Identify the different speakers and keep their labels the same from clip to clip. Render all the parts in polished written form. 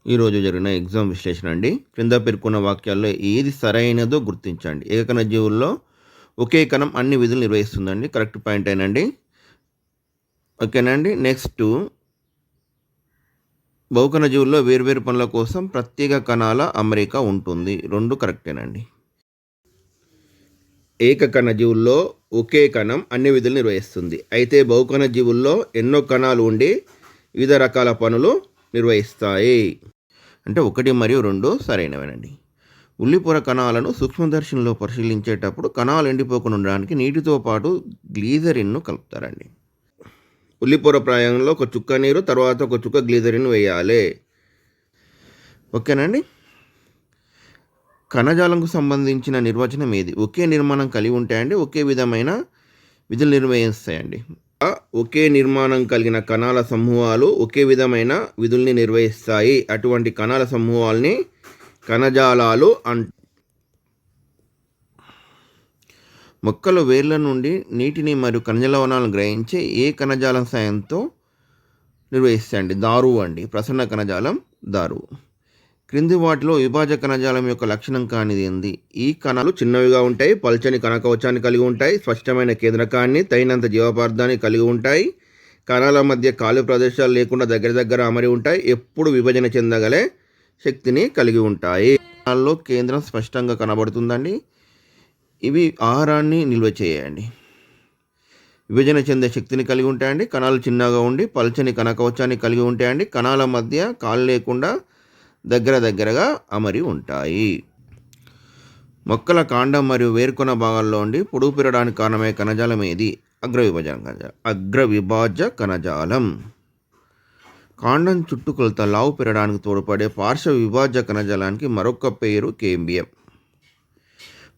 Speaker 1: ఈరోజు జరిగిన ఎగ్జామ్ విశ్లేషణ అండి. క్రింద పేర్కొన్న వాక్యాల్లో ఏది సరైనదో గుర్తించండి. ఏకకణ జీవుల్లో ఒకే కణం అన్ని విధులు నిర్వహిస్తుందండి. కరెక్ట్ పాయింటేనండి. ఓకేనండి. నెక్స్టు బహుకణ జీవుల్లో వేర్వేరు పనుల కోసం ప్రత్యేక కణాల అమరిక ఉంటుంది. 2 కరెక్టేనండి. ఏకకణ జీవుల్లో ఒకే కణం అన్ని విధులు నిర్వహిస్తుంది. అయితే బహుకణ జీవుల్లో ఎన్నో కణాలు ఉండి వివిధ రకాల పనులు నిర్వహిస్తాయి. అంటే 1 మరియు 2 సరైనవేనండి. ఉల్లిపొర కణాలను సూక్ష్మదర్శినిలో పరిశీలించేటప్పుడు కణాలు ఎండిపోకుండా ఉండడానికి నీటితో పాటు గ్లీజరిన్ను కలుపుతారండి. ఉల్లిపొర ప్రాయంలో ఒక చుక్క నీరు, తర్వాత ఒక చుక్క గ్లీజరిన్ వేయాలి. ఓకేనండి. కణజాలంకు సంబంధించిన నిర్వచనం ఏది? ఒకే నిర్మాణం కలిగి ఉంటాయండి, ఒకే విధమైన విధులు నిర్వహిస్తాయండి. ఒకే నిర్మాణం కలిగిన కణాల సమూహాలు ఒకే విధమైన విధుల్ని నిర్వహిస్తాయి. అటువంటి కణాల సమూహాల్ని కణజాలాలు మొక్కలు వేర్ల నుండి నీటిని మరియు ఖనిజ లవణాలను గ్రహించి ఏ కణజాలం సాయంతో నిర్వహిస్తాయండి? దారువు అండి. ప్రసరణ కణజాలం దారువు. క్రింది వాటిలో విభాజక కణజాలం యొక్క లక్షణం కానిది ఏంది? ఈ కణాలు చిన్నవిగా ఉంటాయి, పల్చని కణకవచాన్ని కలిగి ఉంటాయి, స్పష్టమైన కేంద్రకాన్ని, తగినంత జీవపదార్థాన్ని కలిగి ఉంటాయి, కణాల మధ్య ఖాళీ ప్రదేశాలు లేకుండా దగ్గర అమరి ఉంటాయి, ఎప్పుడు విభజన చెందగలే శక్తిని కలిగి ఉంటాయి. కణాల్లో కేంద్రం స్పష్టంగా కనబడుతుందండి. ఇవి ఆహారాన్ని నిల్వ చేయండి. విభజన చెందే శక్తిని కలిగి ఉంటాయండి. కణాలు చిన్నగా ఉండి పల్చని కణకవచాన్ని కలిగి ఉంటాయండి. కణాల మధ్య ఖాళీ లేకుండా దగ్గరగా అమరి ఉంటాయి. మొక్కల కాండం మరియు వేరుకొన భాగాల్లో ఉండి పొడుగు పెరగడానికి కారణమయ్యే కణజాలం ఏది? అగ్రవిభాజ కణజాలం. కాండం చుట్టుకొలత లావు పెరగడానికి తోడ్పడే పార్శ్వ విభాజ కణజాలానికి మరొక పేరు కేంబియం.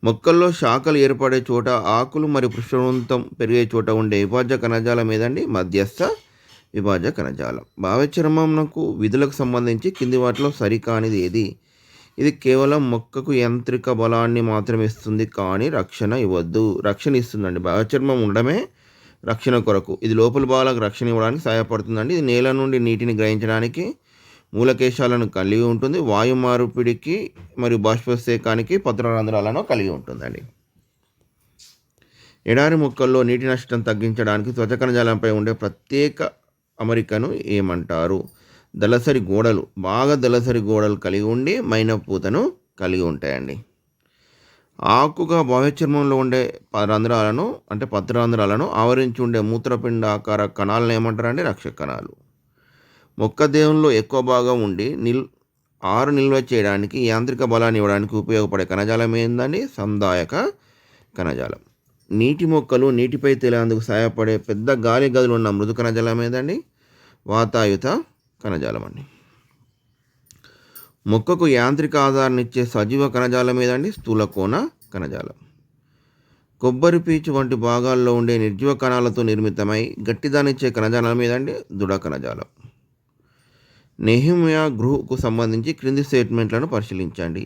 Speaker 1: మొక్కల్లో శాఖలు ఏర్పడే చోట, ఆకులు మరియు పుష్పవంతం పెరిగే చోట ఉండే విభాజ కణజాలం ఏదండి? మధ్యస్థ విభాజ కణజాలం. భావచర్మంకు విధులకు సంబంధించి కింది వాటిలో సరికానిది ఏది? ఇది కేవలం మొక్కకు యాంత్రిక బలాన్ని మాత్రమే ఇస్తుంది, కానీ రక్షణ ఇవ్వద్దు. రక్షణ ఇస్తుందండి. భావచర్మం ఉండడమే రక్షణ కొరకు. ఇది లోపల భాగాలకు రక్షణ ఇవ్వడానికి సహాయపడుతుందండి. ఇది నేల నుండి నీటిని గ్రహించడానికి, మూలకేశాలను కలిగి ఉంటుంది, వాయు మార్పిడికి మరియు బాష్పోత్సేకానికి పత్రరంధ్రాలను కలిగి ఉంటుందండి. ఎడారి మొక్కల్లో నీటి నష్టం తగ్గించడానికి త్వచ కణజాలంపై ఉండే ప్రత్యేక అమరికను ఏమంటారు? దళసరి గోడలు. బాగా దళసరి గోడలు కలిగి ఉండి మైనపూతను కలిగి ఉంటాయండి. ఆకుగా బాహ్యచర్మంలో ఉండే రంధ్రాలను అంటే పత్రరంధ్రాలను ఆవరించి ఉండే మూత్రపిండ ఆకార కణాలను ఏమంటారండి? రక్షక కణాలు. మొక్కదేహంలో ఎక్కువ భాగం ఉండి ఆరు నిల్వ చేయడానికి, యాంత్రిక బలాన్ని ఇవ్వడానికి ఉపయోగపడే కణజాలం ఏందండి? సందాయక కణజాలం. నీటి మొక్కలు నీటిపై తేలేందుకు సహాయపడే పెద్ద గాలి గదులు ఉన్న మృదు కణజాలం ఏదండి? వాతాయుత కణజాలం అండి. మొక్కకు యాంత్రిక ఆధారాన్ని ఇచ్చే సజీవ కణజాలం ఏదండి? స్థూలకోణ కణజాలం. కొబ్బరి పీచు వంటి భాగాల్లో ఉండే నిర్జీవ కణాలతో నిర్మితమై గట్టిదానిచ్చే కణజాలం ఏదండి? దృఢ కణజాలం. నెహెమియా గ్రూకు సంబంధించి క్రింది స్టేట్మెంట్లను పరిశీలించండి.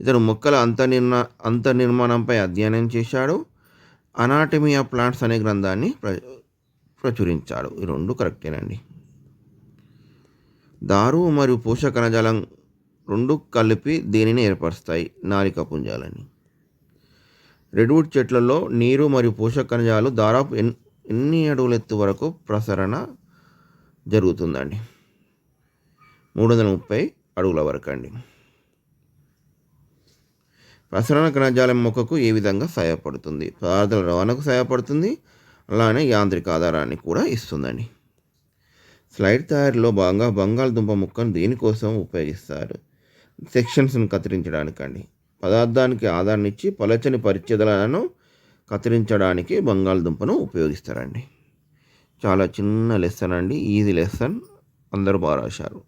Speaker 1: ఇతను మొక్కల అంతర్నిర్మాణంపై అధ్యయనం చేశాడు. అనాటమీ ఆఫ్ ప్లాంట్స్ అనే గ్రంథాన్ని ప్రచురించాడు. ఈ 2 కరెక్టేనండి. దారువు మరియు పోషక కణజాలం 2 కలిపి దేనిని ఏర్పరుస్తాయి? నాళిక పుంజాలని. రెడ్వుడ్ చెట్లలో నీరు మరియు పోషక కణజాలు దాదాపు ఎన్ని అడుగుల ఎత్తు వరకు ప్రసరణ జరుగుతుందండి? 330 అడుగుల వరకు అండి. ప్రసరణ కణజాలం మొక్కకు ఏ విధంగా సహాయపడుతుంది? పదార్థాల రవాణాకు సహాయపడుతుంది, అలానే యాంత్రిక ఆధారాన్ని కూడా ఇస్తుందండి. స్లైడ్ తయారీలో భాగంగా బంగాళదుంప ముక్కను దేనికోసం ఉపయోగిస్తారు? సెక్షన్స్ను కత్తిరించడానికండి. పదార్థానికి ఆధారాన్ని ఇచ్చి పలచని పరిచ్ఛేదాలను కత్తిరించడానికి బంగాళదుంపను ఉపయోగిస్తారండి. చాలా చిన్న లెసన్ అండి, ఈజీ లెసన్, అందరూ బాగా రాశారు.